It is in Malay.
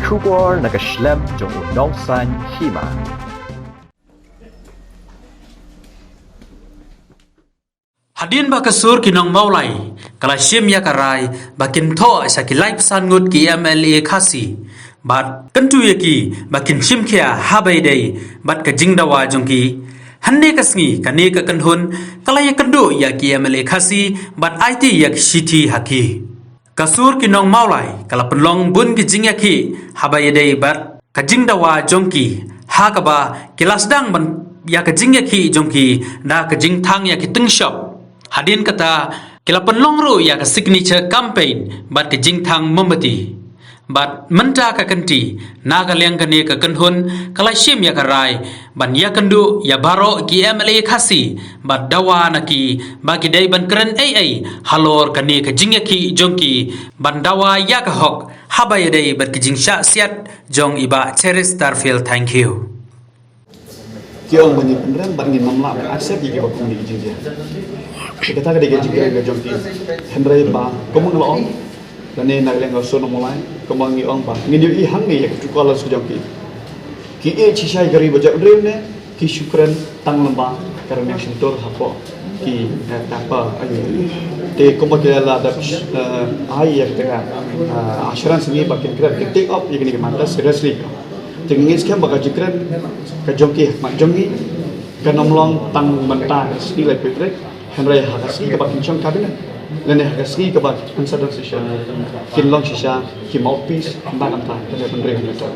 Shubor nakaslem jong unongsan hima. Hadin ba kasur kinong maulay, kalashim ya karay, bakin to sa kilay pesan ngut ki MLA khasi, bat tentu ya ki bakin shim kia habai day, bat ka jingdawa jongki, hande kasngi kane ka kanhun, kalay kendo ya ki MLA khasi, bat IT ya shiti haki. Kasur kinong maulay, kala penlong bun ki jing ya ki, habai day bat ka jingdawa jongki, hakaba kilasdang ban ya ka jing ya ki jongki, na ka jing thang ya ki tung shop. Hadin kata kila penlongru ya ke signature campaign bat ke jingthang membeti bat menta ka kanti naga leng kane ka kanhun kala shim ya karai ban ya kandu ya baro ki MLA khasi bat dawa naki bagi dai ban keren ai halor kane ka jingya ki jongki ban dawa ya ka hok habai dai bat ki jingsha siat jong iba Cheris Starfield. Thank you. Kiong banyak beneran bangin mamla aset di kebab kuning jinja. Kita tak ada gaji kerja jomki. Henry ba, kamu ngelong. Dan ni nak leng sono mulai. Kamu ngi ong ba. Ngi dia hang ni yang cukup alas jomki. Ki cisai gari bajak dream ne. Ki syukran tang lembah kerana syukur hapo. Ki apa ayo. Te kamu kira lah ada ai yang tengah. Asyaran sini bakin kira take up yang ni kemana seriously. Tengis kan bakal jikran kajongki mak jongi kanomlong tang mentah ski like petrek Henry Hagasi kebak kincong kabinet lene Hagasi kebak ansadar sisha kinlong sisha ki mouthpiece mbak antah pada penderita